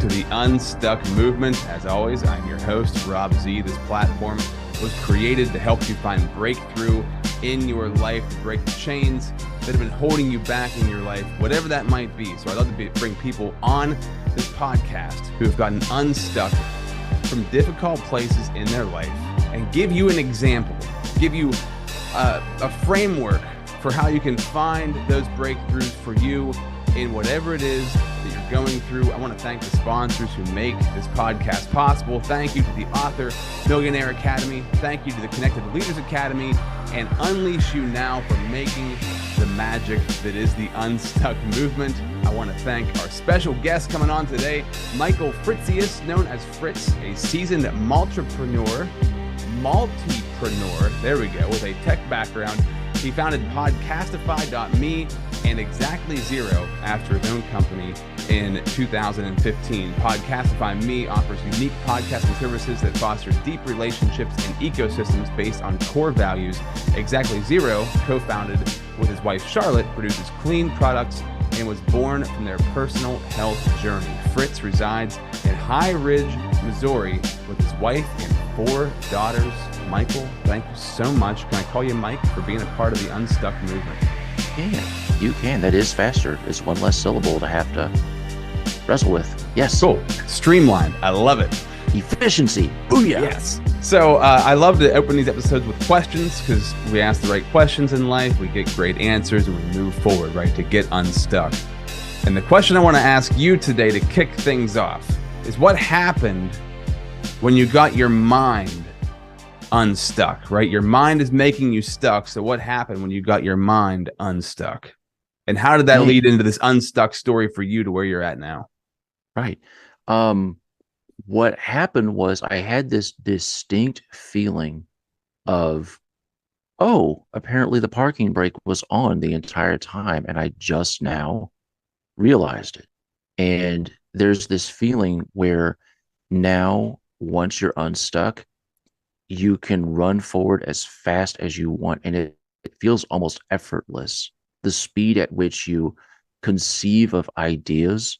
to the Unstuck movement. As always, I'm your host, Rob Z. This platform was created to help you find breakthrough in your life, to break the chains that have been holding you back in your life, whatever that might be. So I'd love to bring people on this podcast who have gotten unstuck from difficult places in their life and give you an example, give you a framework for how you can find those breakthroughs for you in whatever it is that you're going through. I want to thank the sponsors who make this podcast possible. Thank you to the Author Millionaire Academy. Thank you to the Connected Leaders Academy and Unleash You Now for making the magic that is the Unstuck movement. I want to thank our special guest coming on today, Michael Fritzius, known as Fritz, a seasoned multipreneur, there we go, with a tech background. He founded Podcastify.me and Exactly Zero after his own company in 2015. Podcastify.me offers unique podcasting services that foster deep relationships and ecosystems based on core values. Exactly Zero, co-founded with his wife Charlotte, produces clean products and was born from their personal health journey. Fritz resides in High Ridge, Missouri with his wife and 4 daughters. Michael, thank you so much. Can I call you Mike for being a part of the Unstuck movement? Yeah, you can. That is faster. It's one less syllable to have to wrestle with. Yes. Cool. Streamlined. I love it. Efficiency. Booyah. Yes. So I love to open these episodes with questions because we ask the right questions in life, we get great answers, and we move forward, right, to get unstuck. And the question I want to ask you today to kick things off is, what happened when you got your mind unstuck, right? Your mind is making you stuck. So what happened when you got your mind unstuck? And how did that lead into this unstuck story for you to where you're at now? Right. What happened was I had this distinct feeling of, oh, apparently the parking brake was on the entire time, and I just now realized it. And there's this feeling where now, once you're unstuck, you can run forward as fast as you want, and it feels almost effortless. The speed at which you conceive of ideas,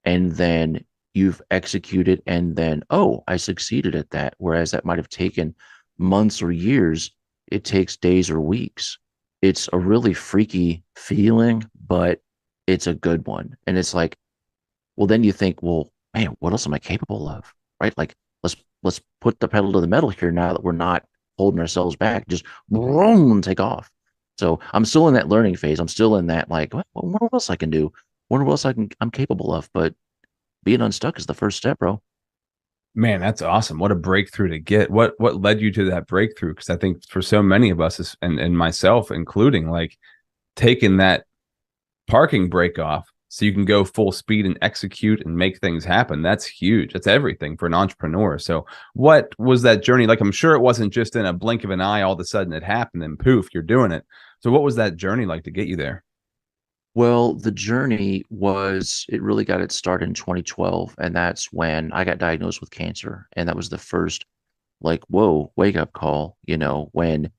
and then you've executed, and then, oh, I succeeded at that. Whereas that might have taken months or years, it takes days or weeks. It's a really freaky feeling, but it's a good one. And it's like, well, then you think, well, man, what else am I capable of? Right? Like, let's put the pedal to the metal here now that we're not holding ourselves back. Just boom, take off. So I'm still in that learning phase. I'm still in that, like, what else I can do? What else I'm capable of? But being unstuck is the first step, bro. Man, that's awesome. What a breakthrough to get. What led you to that breakthrough? Because I think for so many of us, and myself including, like, taking that parking brake off so you can go full speed and execute and make things happen. That's huge. That's everything for an entrepreneur. So what was that journey like? I'm sure it wasn't just in a blink of an eye, all of a sudden it happened and poof, you're doing it. So what was that journey like to get you there? Well, the journey was, it really got its start in 2012. And that's when I got diagnosed with cancer. And that was the first, like, whoa, wake up call, when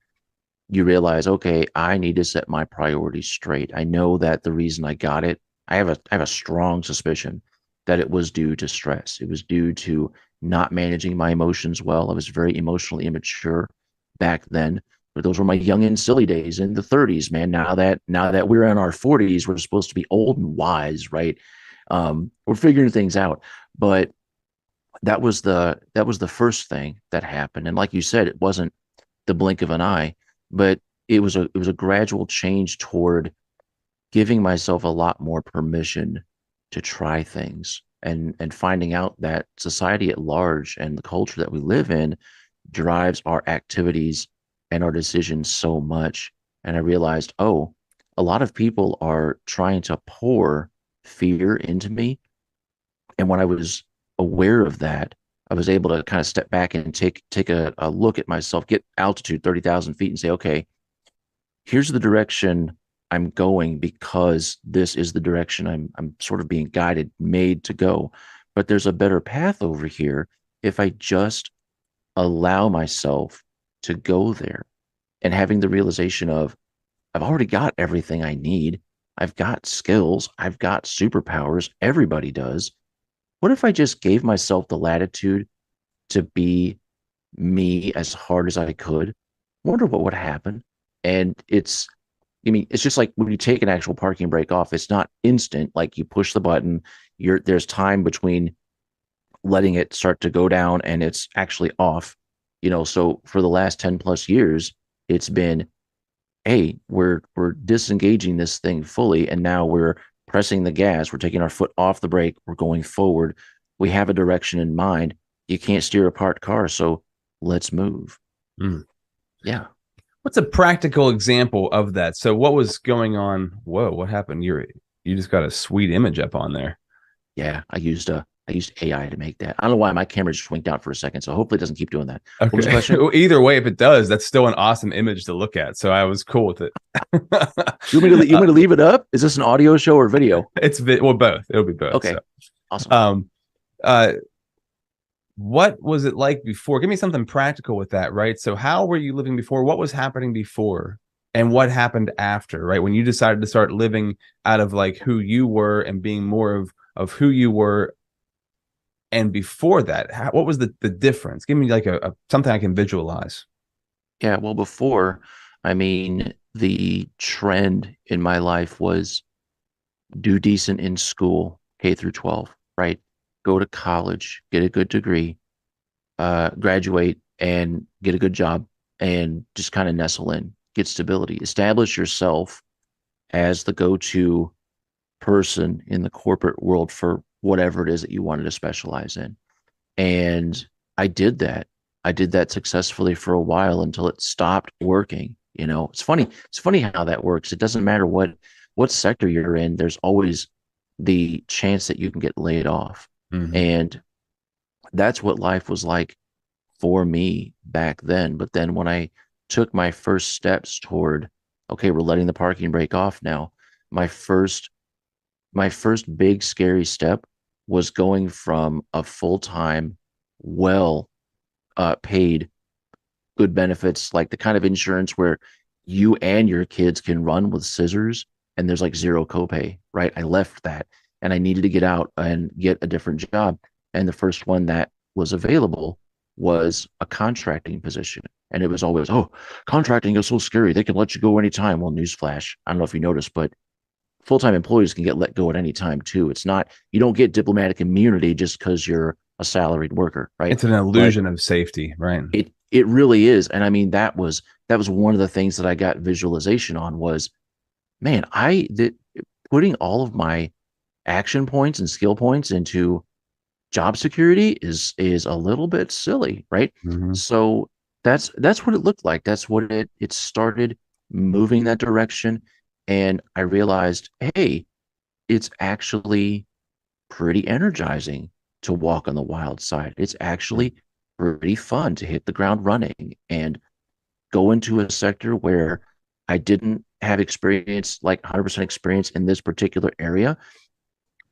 you realize, okay, I need to set my priorities straight. I know that the reason I got it, I have a strong suspicion that it was due to stress. It was due to not managing my emotions well. I was very emotionally immature back then. But those were my young and silly days in the 30s, man. Now that we're in our 40s, we're supposed to be old and wise, right? We're figuring things out. But that was the first thing that happened. And like you said, it wasn't the blink of an eye, but it was a gradual change toward giving myself a lot more permission to try things, and finding out that society at large and the culture that we live in drives our activities and our decisions so much. And I realized, oh, a lot of people are trying to pour fear into me. And when I was aware of that, I was able to kind of step back and take a look at myself, get altitude 30,000 feet and say, okay, here's the direction I'm going, because this is the direction I'm sort of being guided, made to go. But there's a better path over here if I just allow myself to go there. And having the realization of, I've already got everything I need. I've got skills. I've got superpowers. Everybody does. what if I just gave myself the latitude to be me as hard as I could? Wonder what would happen. And I mean, it's just like when you take an actual parking brake off, it's not instant. Like you push the button, there's time between letting it start to go down and it's actually off. So for the last 10 plus years, it's been, hey, we're disengaging this thing fully, and now we're pressing the gas. We're taking our foot off the brake. We're going forward. We have a direction in mind. You can't steer a parked car, so let's move. Mm. Yeah. What's a practical example of that? So what was going on? Whoa, what happened? You just got a sweet image up on there. Yeah, I used AI to make that. I don't know why my camera just winked out for a second, so hopefully it doesn't keep doing that. Okay. What was the question? Either way, if it does, that's still an awesome image to look at. So I was cool with it. You want me to leave it up? Is this an audio show or video? Well, both. It'll be both. Okay. So. Awesome. What was it like before? Give me something practical with that, right? So how were you living before? What was happening before? And what happened after, right? When you decided to start living out of like who you were and being more of who you were. And before that, what was the difference? Give me like a something I can visualize. Yeah, well, before, I mean, the trend in my life was do decent in school, K through 12, right? Go to college, get a good degree, graduate and get a good job and just kind of nestle in, get stability, establish yourself as the go-to person in the corporate world for whatever it is that you wanted to specialize in. And I did that. I did that successfully for a while until it stopped working. It's funny. It's funny how that works. It doesn't matter what sector you're in. There's always the chance that you can get laid off. Mm-hmm. And that's what life was like for me back then. But then when I took my first steps toward, okay, we're letting the parking brake off now. My first big scary step was going from a full-time, well paid, good benefits, like the kind of insurance where you and your kids can run with scissors and there's like zero copay, right? I left that and I needed to get out and get a different job. And the first one that was available was a contracting position. And it was always, oh, contracting is so scary. They can let you go anytime. Well, newsflash. I don't know if you noticed, but full-time employees can get let go at any time too. It's not, you don't get diplomatic immunity just because you're a salaried worker, right? It's an illusion of safety, right? It really is. And I mean, that was one of the things that I got visualization on was, man, putting all of my action points and skill points into job security is a little bit silly, right? Mm-hmm. So that's what it looked like. That's what it started moving that direction. And I realized, hey, it's actually pretty energizing to walk on the wild side. It's actually pretty fun to hit the ground running and go into a sector where I didn't have experience, like 100% experience in this particular area.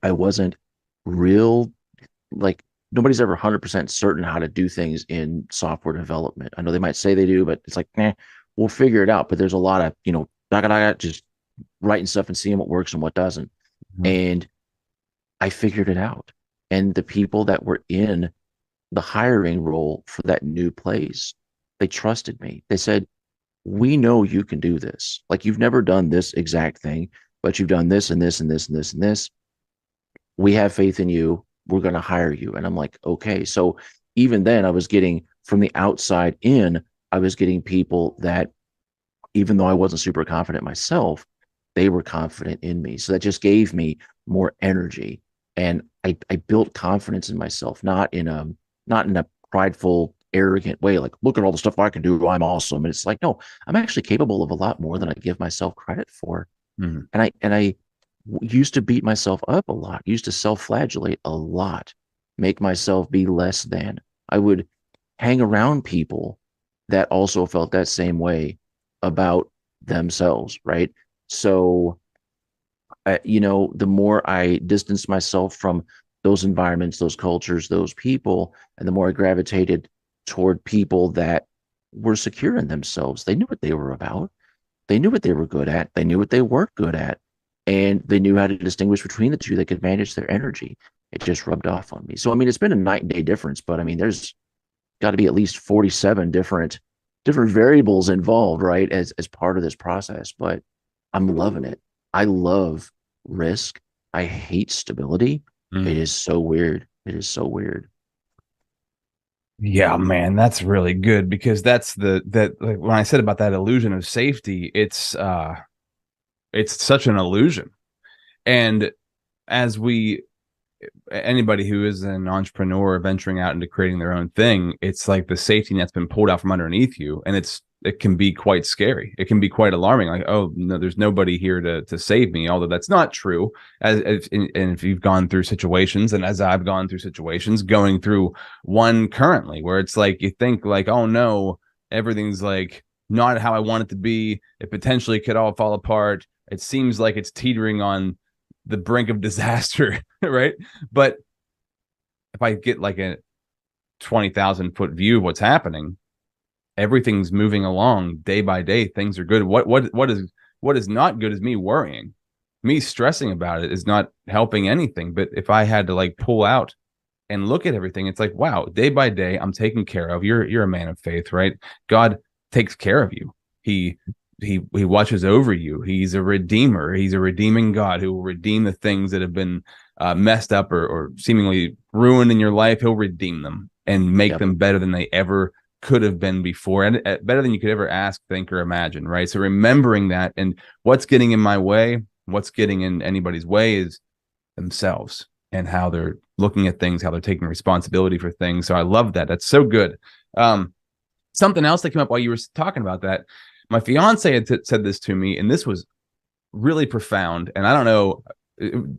I wasn't like nobody's ever 100% certain how to do things in software development. I know they might say they do, but it's like, we'll figure it out. But there's a lot of, just writing stuff and seeing what works and what doesn't. Mm-hmm. And I figured it out. And the people that were in the hiring role for that new place, they trusted me. They said, we know you can do this. Like, you've never done this exact thing, but you've done this and this and this and this and this. We have faith in you. We're going to hire you. And I'm like, okay. So even then I was getting from the outside in, I was getting people that, even though I wasn't super confident myself, they were confident in me. So that just gave me more energy. And I built confidence in myself, not in a prideful, arrogant way, like, look at all the stuff I can do, I'm awesome. And it's like, no, I'm actually capable of a lot more than I give myself credit for. Mm-hmm. And I used to beat myself up a lot, used to self-flagellate a lot, make myself be less than. I would hang around people that also felt that same way about themselves, right? So, the more I distanced myself from those environments, those cultures, those people, and the more I gravitated toward people that were secure in themselves. They knew what they were about. They knew what they were good at. They knew what they weren't good at. And they knew how to distinguish between the two. They could manage their energy. it just rubbed off on me. So, I mean, it's been a night and day difference, but I mean, there's got to be at least 47 different variables involved, right? As part of this process, but I'm loving it. I love risk. I hate stability. It is so weird. It is so weird. Yeah, man, that's really good, because that's that like when I said about that illusion of safety, it's such an illusion. And as anybody who is an entrepreneur venturing out into creating their own thing, it's like the safety net's been pulled out from underneath you, and it can be quite scary. It can be quite alarming. Like, oh no, there's nobody here to save me. Although that's not true. And if you've gone through situations, and as I've gone through situations, going through one currently, where it's like you think like, oh no, everything's like not how I want it to be. It potentially could all fall apart. It seems like it's teetering on the brink of disaster, right? But if I get like a 20,000 foot view of what's happening, everything's moving along day by day. Things are good. What is not good is me worrying. Me stressing about it is not helping anything. But if I had to like pull out and look at everything, it's like, wow, day by day, I'm taken care of. You're a man of faith, right? God takes care of you. He watches over you. He's a redeemer. He's a redeeming God who will redeem the things that have been messed up or seemingly ruined in your life. He'll redeem them and make them better than they ever could have been before, and better than you could ever ask, think, or imagine, right? So remembering that, and what's getting in my way, what's getting in anybody's way is themselves and how they're looking at things, how they're taking responsibility for things. So I love that. That's so good. Something else that came up while you were talking about that, my fiance had said this to me, and this was really profound. And I don't know,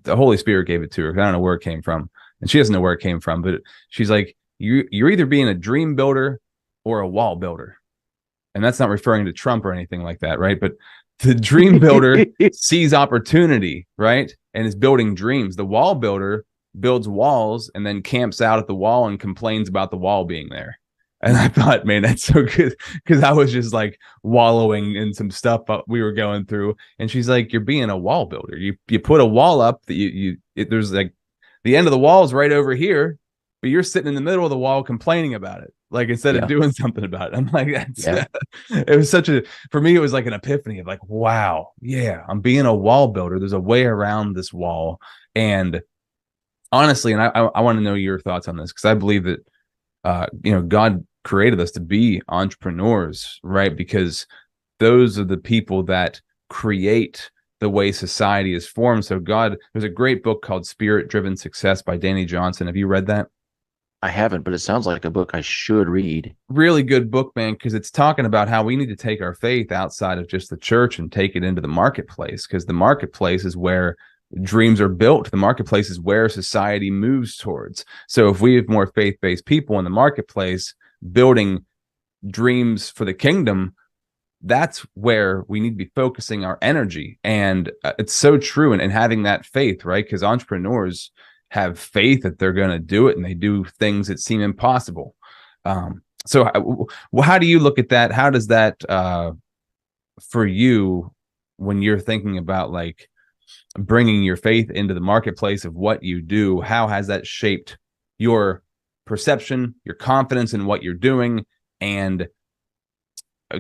the Holy Spirit gave it to her. I don't know where it came from, and she doesn't know where it came from. But she's like, you're either being a dream builder or a wall builder. And that's not referring to Trump or anything like that, right? But the dream builder sees opportunity, right? And is building dreams. The wall builder builds walls and then camps out at the wall and complains about the wall being there. And I thought, man, that's so good, because I was just like wallowing in some stuff we were going through. And she's like, you're being a wall builder. You put a wall up that there's like the end of the wall is right over here, but you're sitting in the middle of the wall complaining about it. Like, instead of doing something about it. I'm like, it was for me, it was like an epiphany of like, wow, yeah, I'm being a wall builder. There's a way around this wall. And honestly, and I want to know your thoughts on this, because I believe that, God created us to be entrepreneurs, right? Because those are the people that create the way society is formed. So there's a great book called Spirit Driven Success by Danny Johnson. Have you read that? I haven't, but it sounds like a book I should read. Really good book, man, because it's talking about how we need to take our faith outside of just the church and take it into the marketplace, because the marketplace is where dreams are built. The marketplace is where society moves towards. So if we have more faith-based people in the marketplace building dreams for the kingdom, that's where we need to be focusing our energy. And it's so true. And having that faith, right? Because entrepreneurs have faith that they're going to do it, and they do things that seem impossible. So how do you look at that? How does that, for you, when you're thinking about like bringing your faith into the marketplace of what you do, how has that shaped your perception, your confidence in what you're doing, and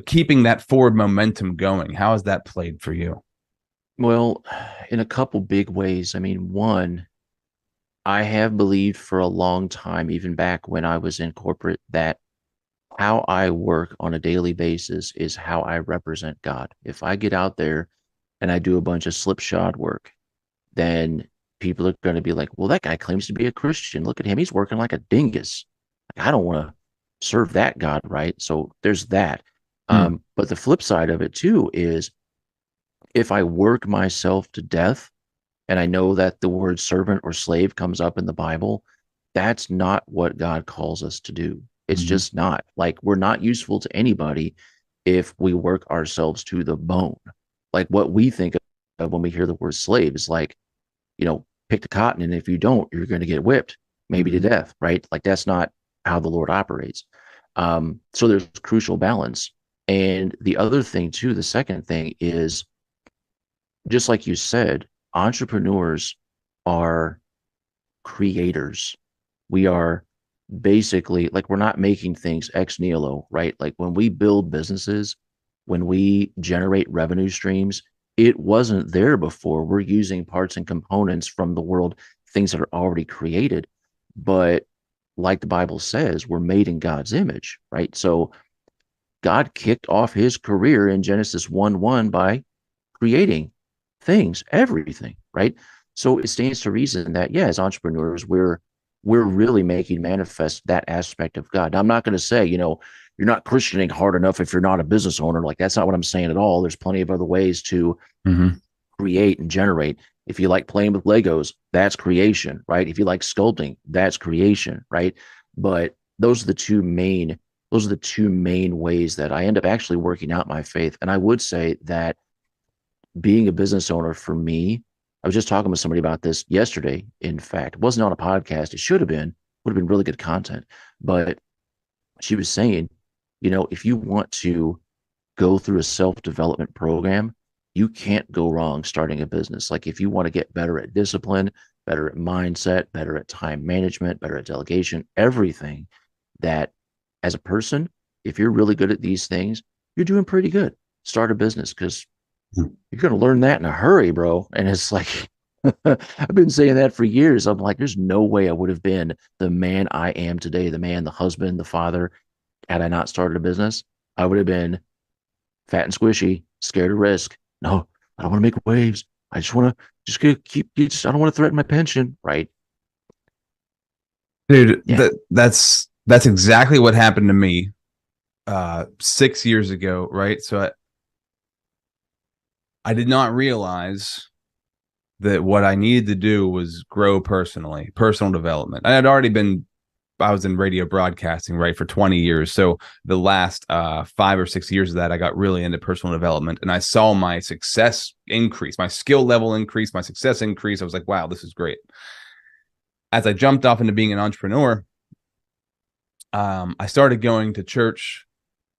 keeping that forward momentum going? How has that played for you? Well, in a couple big ways. I mean, one, I have believed for a long time, even back when I was in corporate, that how I work on a daily basis is how I represent God. If I get out there and I do a bunch of slipshod work, then people are going to be like, well, that guy claims to be a Christian. Look at him. He's working like a dingus. I don't want to serve that God, right? So there's that. But the flip side of it too is, if I work myself to death, and I know that the word servant or slave comes up in the Bible, that's not what God calls us to do. It's just not. Like, we're not useful to anybody if we work ourselves to the bone. Like, what we think of when we hear the word slave is like, pick the cotton, and if you don't, you're going to get whipped, maybe to death, right? Like, that's not how the Lord operates. So there's crucial balance. And the other thing too, the second thing is, just like you said, entrepreneurs are creators. We are basically like, we're not making things ex nihilo, right? Like when we build businesses, when we generate revenue streams, it wasn't there before. We're using parts and components from the world, things that are already created. But like the Bible says, we're made in God's image, right? So God kicked off his career in Genesis 1:1 by creating things, everything, right? So it stands to reason that, yeah, as entrepreneurs, we're really making manifest that aspect of God. Now, I'm not going to say, you're not Christianing hard enough if you're not a business owner. Like, that's not what I'm saying at all. There's plenty of other ways to create and generate. If you like playing with Legos, that's creation, right? If you like sculpting, that's creation, right? But those are the two main ways that I end up actually working out my faith. And I would say that being a business owner for me, I was just talking with somebody about this yesterday. In fact, it wasn't on a podcast. It should have been, would have been really good content. But she was saying, if you want to go through a self-development program, you can't go wrong starting a business. Like, if you want to get better at discipline, better at mindset, better at time management, better at delegation, everything, that as a person, if you're really good at these things, you're doing pretty good. Start a business, because you're going to learn that in a hurry, bro. And it's like, I've been saying that for years. I'm like, there's no way I would have been the man I am today, the man, the husband, the father, had I not started a business. I would have been fat and squishy, scared of risk. No, I don't want to make waves. I just want to I don't want to threaten my pension. Right. Dude, yeah. That's exactly what happened to me 6 years ago. Right. So I did not realize that what I needed to do was grow personally, personal development. I was in radio broadcasting, right, for 20 years. So the last 5 or 6 years of that, I got really into personal development, and I saw my success increase, my skill level increase, my success increase. I was like, wow, this is great. As I jumped off into being an entrepreneur, I started going to church.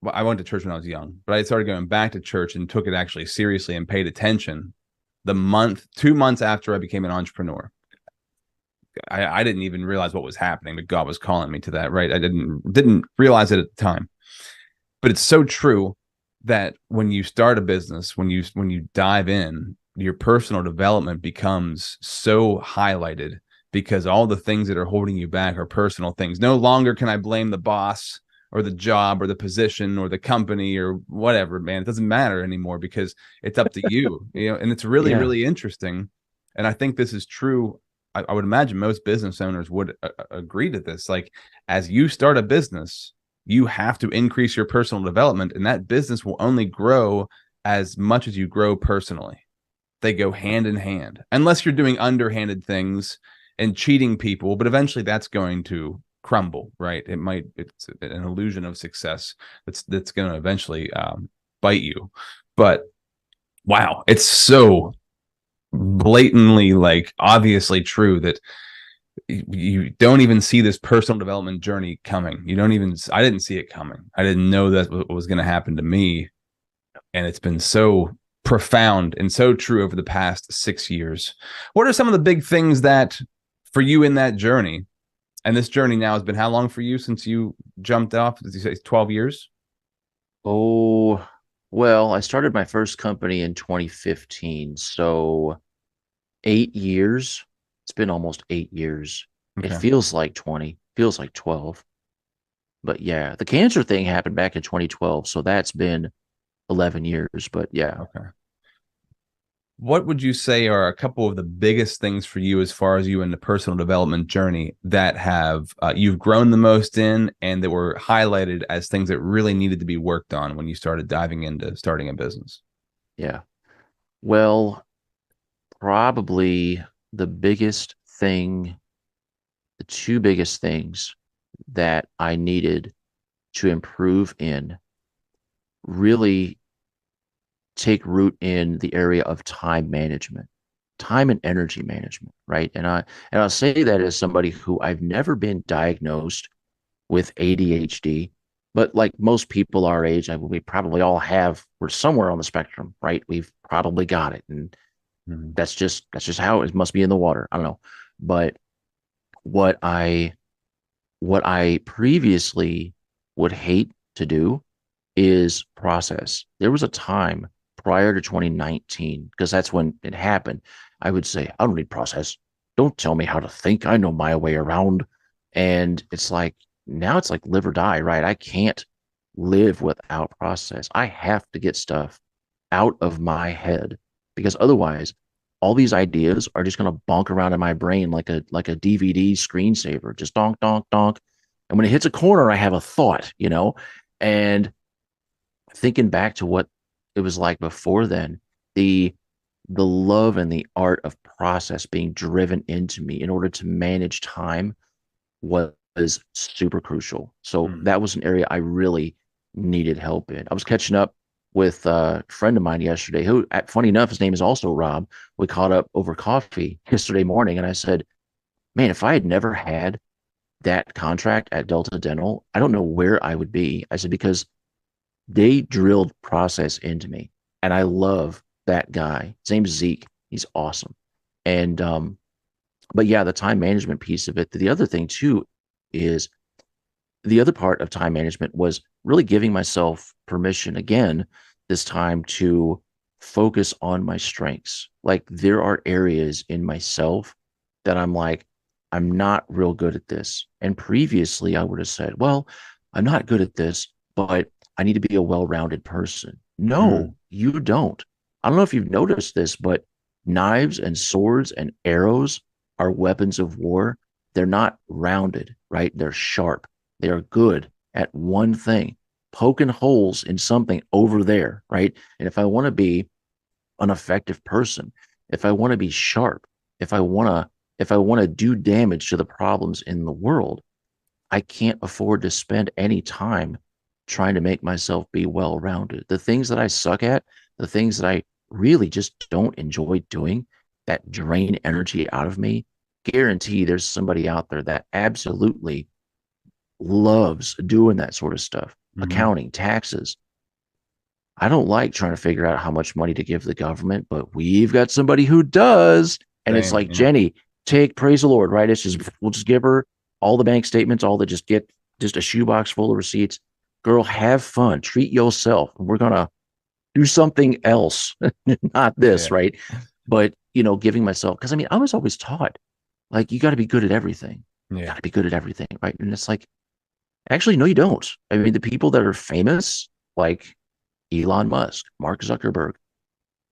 Well, I went to church when I was young, but I started going back to church and took it actually seriously and paid attention 2 months after I became an entrepreneur. I didn't even realize what was happening, but God was calling me to that, right? I didn't realize it at the time. But it's so true that when you start a business, when you dive in, your personal development becomes so highlighted, because all the things that are holding you back are personal things. No longer can I blame the boss or the job or the position or the company or whatever, man. It doesn't matter anymore, because it's up to you, and it's really, really interesting. And I think this is true. I would imagine most business owners would agree to this. Like, as you start a business, you have to increase your personal development, and that business will only grow as much as you grow personally. They go hand in hand, unless you're doing underhanded things and cheating people, but eventually that's going to crumble, right? It's an illusion of success that's going to eventually bite you. But wow, it's so blatantly, like, obviously true that you don't even see this personal development journey coming. I didn't see it coming. I didn't know that what was going to happen to me. And it's been so profound and so true over the past 6 years. What are some of the big things that for you in that journey? And this journey now has been how long for you since you jumped off? Did you say 12 years? Oh, well, I started my first company in 2015. So 8 years. It's been almost 8 years. Okay. It feels like 20, feels like 12. But yeah, the cancer thing happened back in 2012. So that's been 11 years. But yeah. Okay. What would you say are a couple of the biggest things for you as far as you in the personal development journey that have you've grown the most in, and that were highlighted as things that really needed to be worked on when you started diving into starting a business? Yeah. Well, probably the two biggest things that I needed to improve in really take root in the area of time management, time and energy management, right? And I'll say that as somebody who I've never been diagnosed with ADHD, but like most people our age, we probably all we're somewhere on the spectrum, right? We've probably got it, and that's just how it must be in the water. I don't know, but what I previously would hate to do is process. There was a time prior to 2019, because that's when it happened. I would say, I don't need process. Don't tell me how to think. I know my way around. And it's like, now it's like live or die, right? I can't live without process. I have to get stuff out of my head because otherwise all these ideas are just going to bonk around in my brain like a DVD screensaver, just donk, donk, donk. And when it hits a corner, I have a thought, and thinking back to what it was like before then, the the love and the art of process being driven into me in order to manage time was super crucial. So Mm. that was an area I really needed help in. I was catching up with a friend of mine yesterday who, funny enough, his name is also Rob. We caught up over coffee yesterday morning, and I said, man, if I had never had that contract at Delta Dental, I don't know where I would be. I said, because they drilled process into me. And I love that guy. His name's Zeke. He's awesome. And but yeah, the time management piece of it. The other thing too is the other part of time management was really giving myself permission again this time to focus on my strengths. Like there are areas in myself that I'm like, I'm not real good at this. And previously I would have said, well, I'm not good at this, but I need to be a well-rounded person. Mm. No, you don't. I don't know if you've noticed this, but knives and swords and arrows are weapons of war. They're not rounded, right? They're sharp. They are good at one thing, poking holes in something over there, right? And if I want to be an effective person, if I want to be sharp, if I want to do damage to the problems in the world, I can't afford to spend any time trying to make myself be well-rounded. The things that I suck at, the things that I really just don't enjoy doing that drain energy out of me, guarantee there's somebody out there that absolutely loves doing that sort of stuff. Mhm. Accounting, taxes. I don't like trying to figure out how much money to give the government, but we've got somebody who does. And it's Same. like, Yeah. Jenny, praise the Lord, right? It's just, we'll just give her all the bank statements, all the, just get just a shoebox full of receipts. Girl, have fun, treat yourself. We're going to do something else, not this, Yeah. right? But, giving myself, because I mean, I was always taught, like, you got to be good at everything. You Yeah. got to be good at everything, right? And it's like, actually, no, you don't. I mean, the people that are famous, like Elon Musk, Mark Zuckerberg,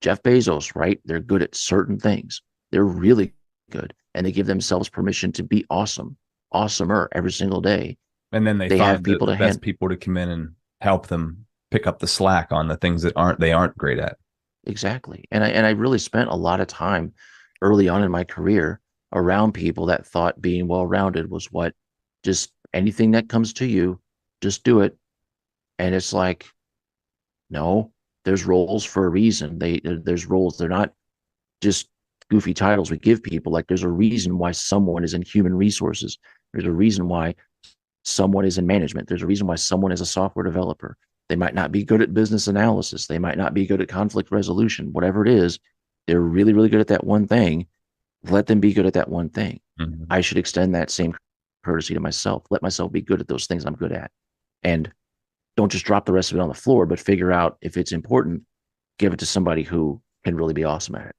Jeff Bezos, right? They're good at certain things. They're really good. And they give themselves permission to be awesome, awesomer every single day. And then they They have find people the to best hand. people to come in and help them pick up the slack on the things that they aren't great at. Exactly. And I really spent a lot of time early on in my career around people that thought being well rounded was what, just anything that comes to you, just do it. And it's like, no, there's roles for a reason. There's roles. They're not just goofy titles we give people. Like there's a reason why someone is in human resources. There's a reason why someone is in management. There's a reason why someone is a software developer. They might not be good at business analysis. They might not be good at conflict resolution, whatever it is. They're really, really good at that one thing. Let them be good at that one thing. Mhm. I should extend that same courtesy to myself. Let myself be good at those things I'm good at. And don't just drop the rest of it on the floor, but figure out if it's important, give it to somebody who can really be awesome at it.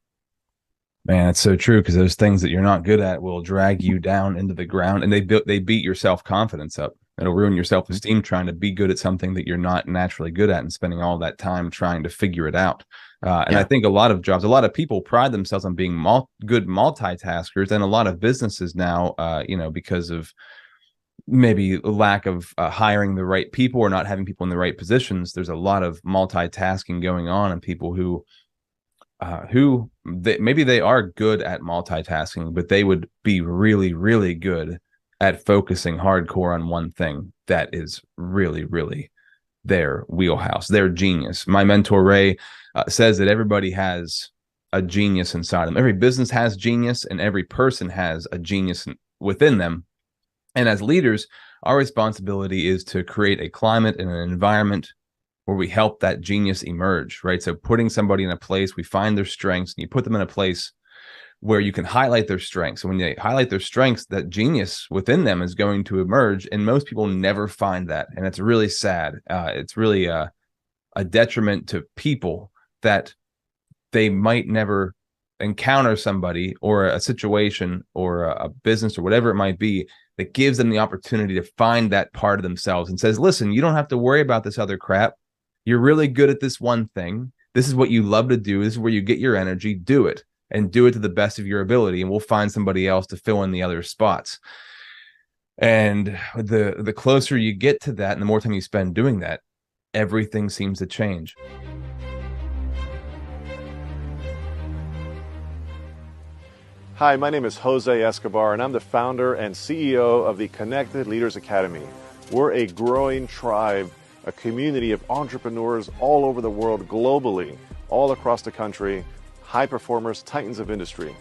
Man, it's so true because those things that you're not good at will drag you down into the ground, and they beat your self confidence up. It'll ruin your self esteem trying to be good at something that you're not naturally good at, and spending all that time trying to figure it out. And I Yeah. think a lot of jobs, a lot of people pride themselves on being good multitaskers, and a lot of businesses now, because of maybe lack of hiring the right people or not having people in the right positions, there's a lot of multitasking going on, and people maybe they are good at multitasking, but they would be really, really good at focusing hardcore on one thing that is really, really their wheelhouse, their genius. My mentor, Ray, says that everybody has a genius inside them. Every business has genius, and every person has a genius within them. And as leaders, our responsibility is to create a climate and an environment where we help that genius emerge, right? So putting somebody in a place, we find their strengths, and you put them in a place where you can highlight their strengths. And when they highlight their strengths, that genius within them is going to emerge. And most people never find that. And it's really sad. It's really a detriment to people that they might never encounter somebody or a situation or a business or whatever it might be that gives them the opportunity to find that part of themselves and says, listen, you don't have to worry about this other crap. You're really good at this one thing. This is what you love to do. This is where you get your energy. Do it, and do it to the best of your ability. And we'll find somebody else to fill in the other spots. And the closer you get to that and the more time you spend doing that, everything seems to change. Hi, my name is Jose Escobar, and I'm the founder and CEO of the Connected Leaders Academy. We're a growing tribe, a community of entrepreneurs all over the world, globally, all across the country, high performers, titans of industry.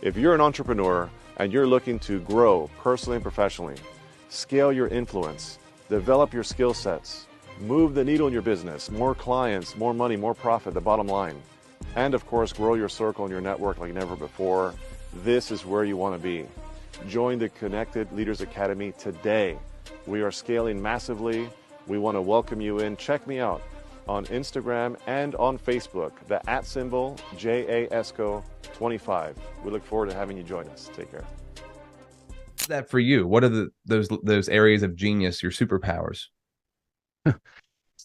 If you're an entrepreneur and you're looking to grow personally and professionally, scale your influence, develop your skill sets, move the needle in your business, more clients, more money, more profit, the bottom line, and of course, grow your circle and your network like never before, this is where you want to be. Join the Connected Leaders Academy today. We are scaling massively. We want to welcome you in. Check me out on Instagram and on Facebook, the @ JAESCO25. We look forward to having you join us. Take care. What's that for you? What are those areas of genius, your superpowers?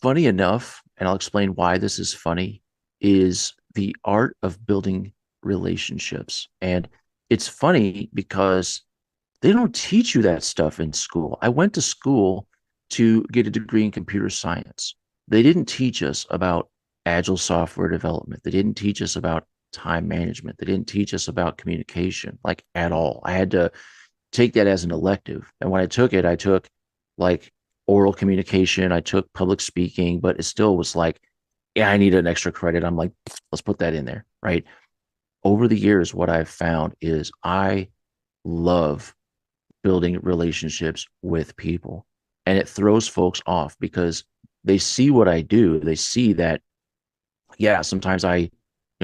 Funny enough, and I'll explain why this is funny, is the art of building relationships. And it's funny because they don't teach you that stuff in school. I went to school to get a degree in computer science. They didn't teach us about agile software development. They didn't teach us about time management. They didn't teach us about communication, like at all. I had to take that as an elective. And when I took it, I took like oral communication, I took public speaking, but it still was like, yeah, I need an extra credit. I'm like, let's put that in there, right? Over the years, what I've found is I love building relationships with people. And it throws folks off because they see what I do. They see that, yeah, sometimes I,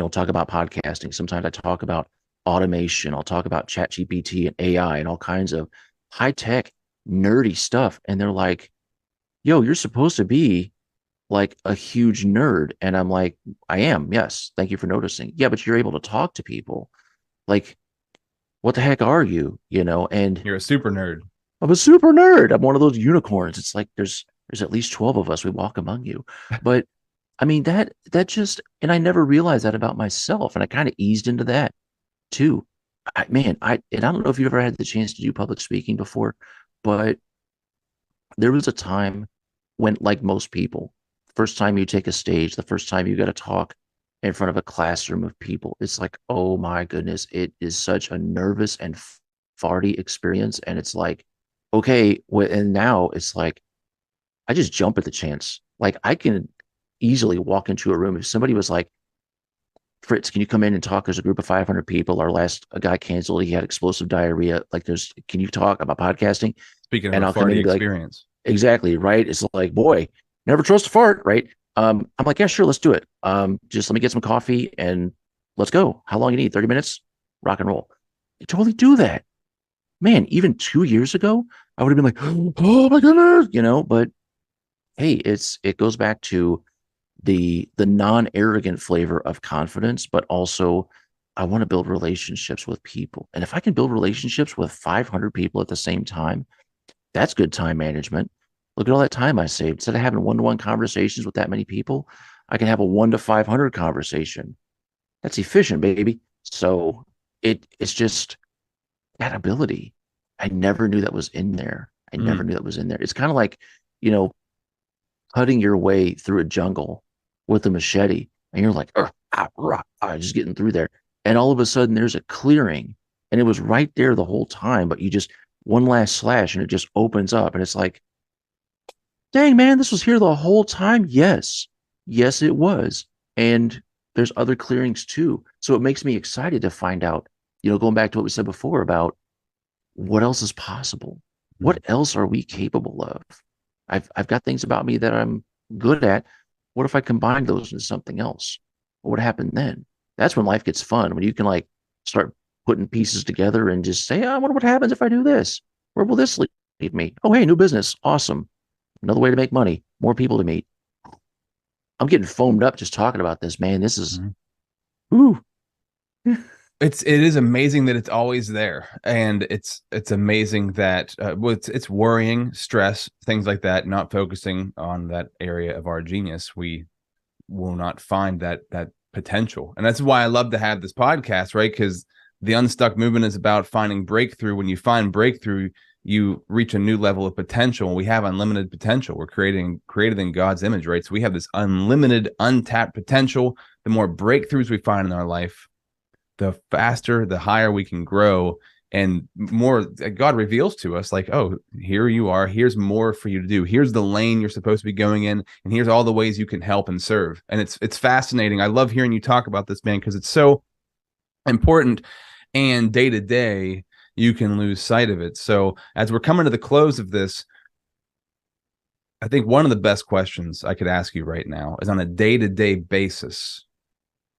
talk about podcasting. Sometimes I talk about automation. I'll talk about ChatGPT and AI and all kinds of high-tech, nerdy stuff. And they're like, yo, you're supposed to be like a huge nerd. And I'm like, I am. Yes. Thank you for noticing. Yeah, but you're able to talk to people. Like, what the heck are you? And You're a super nerd. I'm a super nerd. I'm one of those unicorns. It's like there's at least 12 of us. We walk among you. But I mean, that just, and I never realized that about myself. And I kind of eased into that too. I don't know if you've ever had the chance to do public speaking before, but there was a time when, like most people, first time you take a stage, the first time you got to talk in front of a classroom of people, it's like, oh my goodness, it is such a nervous and farty experience. And it's like, okay, and now it's like, I just jump at the chance. Like I can easily walk into a room. If somebody was like, Fritz, can you come in and talk? There's a group of 500 people. A guy canceled. He had explosive diarrhea. Like can you talk about podcasting? Speaking and of I'll come in and be experience. Like, exactly. Right. It's like, boy, never trust a fart. Right. I'm like, yeah, sure. Let's do it. Just let me get some coffee and let's go. How long you need? 30 minutes? Rock and roll. You totally do that. Man, even 2 years ago, I would have been like, oh my goodness, but hey, it goes back to the non-arrogant flavor of confidence, but also I want to build relationships with people. And if I can build relationships with 500 people at the same time, that's good time management. Look at all that time I saved. Instead of having one-to-one conversations with that many people, I can have a 1 to 500 conversation. That's efficient, baby. So it's just that ability. I never knew that was in there. It's kind of like, cutting your way through a jungle with a machete, and you're like, just getting through there. And all of a sudden there's a clearing, and it was right there the whole time, but you just one last slash and it just opens up, and it's like, dang, man, this was here the whole time. Yes, it was. And there's other clearings too. So it makes me excited to find out, going back to what we said before about what else is possible. What else are we capable of? I've got things about me that I'm good at. What if I combine those into something else? What would happen then? That's when life gets fun, when you can like start putting pieces together and just say, I wonder what happens if I do this. Where will this lead me? Oh, hey, new business. Awesome. Another way to make money, more people to meet. I'm getting foamed up just talking about this, man. This is, ooh. It is amazing that it's always there, and it's amazing that it's worrying, stress, things like that. Not focusing on that area of our genius, we will not find that potential, and that's why I love to have this podcast, right? Because the Unstuck movement is about finding breakthrough. When you find breakthrough, you reach a new level of potential, and we have unlimited potential. We're created in God's image, right? So we have this unlimited, untapped potential. The more breakthroughs we find in our life, the faster, the higher we can grow, and more God reveals to us, like, oh, here you are. Here's more for you to do. Here's the lane you're supposed to be going in, and here's all the ways you can help and serve. And it's fascinating. I love hearing you talk about this, man, because it's so important. And day to day, you can lose sight of it. So as we're coming to the close of this, I think one of the best questions I could ask you right now is, on a day-to-day basis,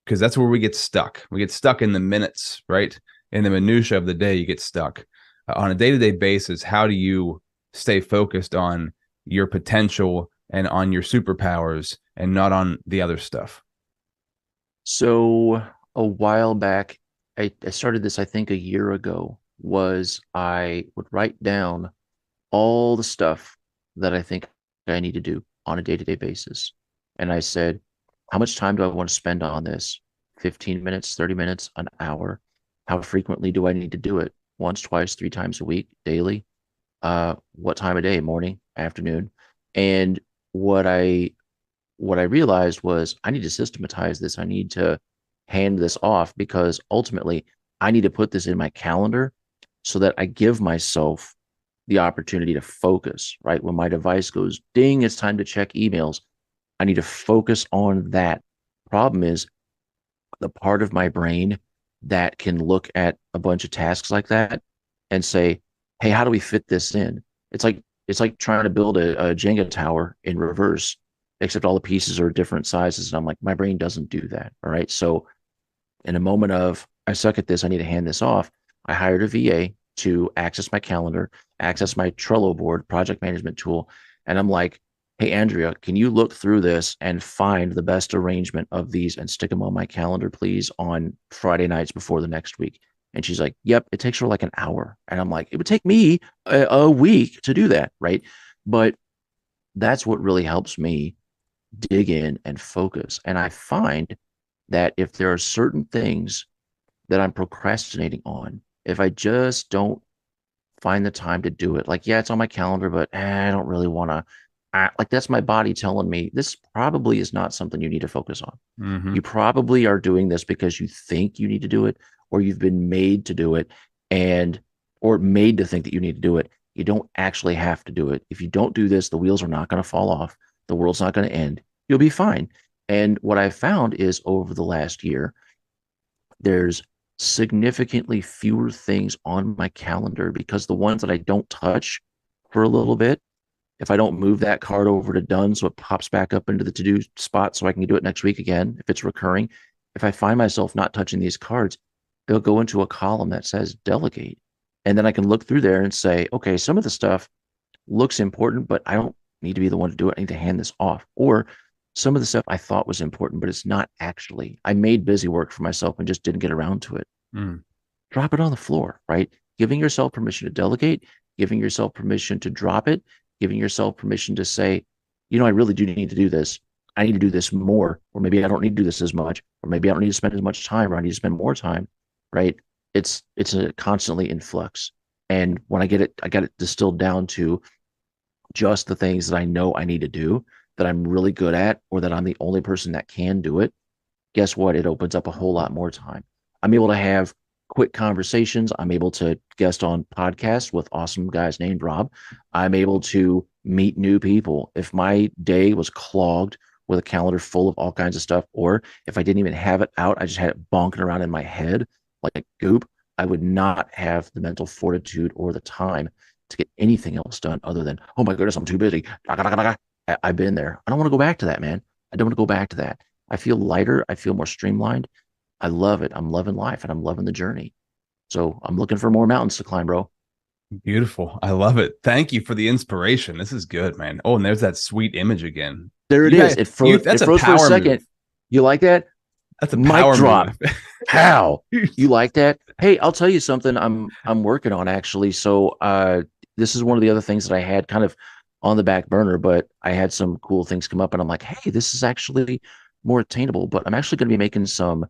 because that's where we get stuck. We get stuck in the minutes, right? In the minutia of the day, you get stuck. On a day-to-day basis, how do you stay focused on your potential and on your superpowers and not on the other stuff? So a while back, I started this, I think a year ago, was I would write down all the stuff that I think I need to do on a day-to-day basis. And I said, how much time do I want to spend on this? 15 minutes, 30 minutes, an hour? How frequently do I need to do it? Once, twice, 3 times a week, daily? What time of day? Morning, afternoon? And what I realized was, I need to systematize this. I need to hand this off, because ultimately I need to put this in my calendar so that I give myself the opportunity to focus, right? When my device goes ding, it's time to check emails. I need to focus on that. Problem is, the part of my brain that can look at a bunch of tasks like that and say, hey, how do we fit this in? It's like trying to build a Jenga tower in reverse, except all the pieces are different sizes. And I'm like, my brain doesn't do that. All right. So in a moment of, I suck at this, I need to hand this off, I hired a VA to access my calendar, access my Trello board, project management tool. And I'm like, hey, Andrea, can you look through this and find the best arrangement of these and stick them on my calendar, please, on Friday nights before the next week? And she's like, yep, it takes her like an hour. And I'm like, it would take me a week to do that, right? But that's what really helps me dig in and focus. And I find that if there are certain things that I'm procrastinating on, if I just don't find the time to do it, like, yeah, it's on my calendar, but I don't really want to, like, that's my body telling me this probably is not something you need to focus on. Mm-hmm. You probably are doing this because you think you need to do it, or you've been made to do it, or made to think that you need to do it. You don't actually have to do it. If you don't do this, the wheels are not going to fall off. The world's not going to end. You'll be fine. And what I've found is, over the last year, there's significantly fewer things on my calendar, because the ones that I don't touch for a little bit, if I don't move that card over to done so it pops back up into the to-do spot so I can do it next week again, if it's recurring, if I find myself not touching these cards, they'll go into a column that says delegate. And then I can look through there and say, okay, some of the stuff looks important, but I don't need to be the one to do it. I need to hand this off. Or some of the stuff I thought was important, but it's not actually. I made busy work for myself and just didn't get around to it. Drop it on the floor, right? Giving yourself permission to delegate, giving yourself permission to drop it, giving yourself permission to say, I really do need to do this. I need to do this more, or maybe I don't need to do this as much, or maybe I don't need to spend as much time, or I need to spend more time, right? It's a constantly in flux. And when I got it distilled down to just the things that I know I need to do, that I'm really good at, or that I'm the only person that can do it, guess what? It opens up a whole lot more time. I'm able to have quick conversations. I'm able to guest on podcasts with awesome guys named Rob. I'm able to meet new people. If my day was clogged with a calendar full of all kinds of stuff, or if I didn't even have it out, I just had it bonking around in my head like goop, I would not have the mental fortitude or the time to get anything else done other than, oh my goodness, I'm too busy. I've been there. I don't want to go back to that, man. I don't want to go back to that. I feel lighter. I feel more streamlined. I love it. I'm loving life, and I'm loving the journey. So I'm looking for more mountains to climb, bro. Beautiful. I love it. Thank you for the inspiration. This is good, man. Oh, and there's that sweet image again. There it is. It froze for a second. Move. You like that? That's a mic power drop. Move. Pow. You like that? Hey, I'll tell you something I'm working on actually. So this is one of the other things that I had kind of on the back burner, but I had some cool things come up and I'm like, hey, this is actually more attainable. But I'm actually going to be making some,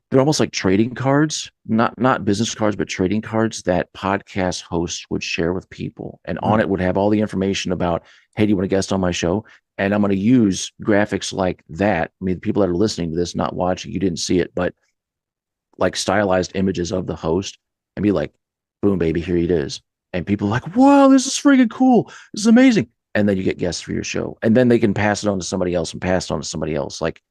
they're almost like trading cards, not business cards, but trading cards that podcast hosts would share with people. And on it would have all the information about, hey, do you want to guest on my show? And I'm going to use graphics like that. I mean, the people that are listening to this, not watching, you didn't see it, but like stylized images of the host and be like, boom, baby, here it is. And people are like, wow, this is freaking cool. This is amazing. And then you get guests for your show. And then they can pass it on to somebody else and pass it on to somebody else. Like,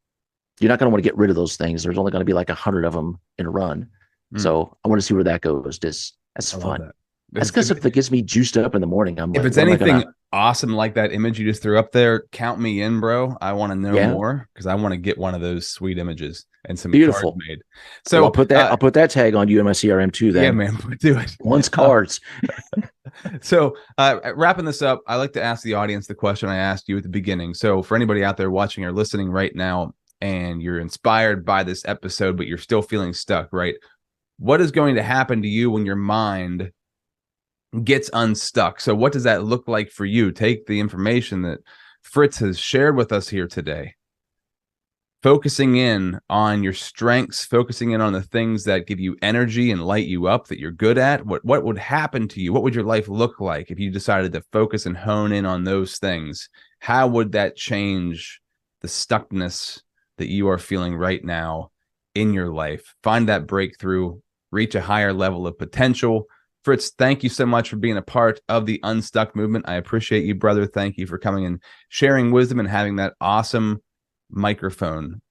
you're not going to want to get rid of those things. There's only going to be like 100 of them in a run. So I want to see where that goes. That's fun. That's because if it gets me juiced up in the morning, I'm like, if it's anything awesome like that image you just threw up there, count me in, bro. I want to know more because I want to get one of those sweet images and some beautiful cards made. So I'll put that tag on you in my CRM too. Then yeah, man, do it. Once cards. So wrapping this up, I like to ask the audience the question I asked you at the beginning. So for anybody out there watching or listening right now, and you're inspired by this episode, but you're still feeling stuck, right? What is going to happen to you when your mind gets unstuck? So what does that look like for you? Take the information that Fritz has shared with us here today, focusing in on your strengths, focusing in on the things that give you energy and light you up, that you're good at. What would happen to you? What would your life look like if you decided to focus and hone in on those things? How would that change the stuckness that you are feeling right now in your life? Find that breakthrough, reach a higher level of potential. Fritz, thank you so much for being a part of the Unstuck movement. I appreciate you, brother. Thank you for coming and sharing wisdom and having that awesome microphone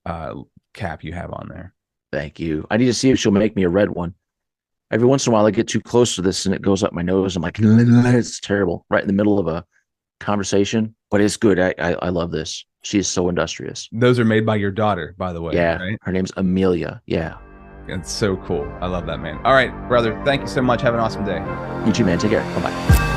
cap you have on there. Thank you. I need to see if she'll make me a red one. Every once in a while, I get too close to this and it goes up my nose. I'm like, it's terrible, right in the middle of a conversation, but it's good. I love this. She is so industrious. Those are made by your daughter, by the way. Yeah. Right? Her name's Amelia. Yeah. It's so cool. I love that, man. All right, brother. Thank you so much. Have an awesome day. You too, man. Take care. Bye-bye.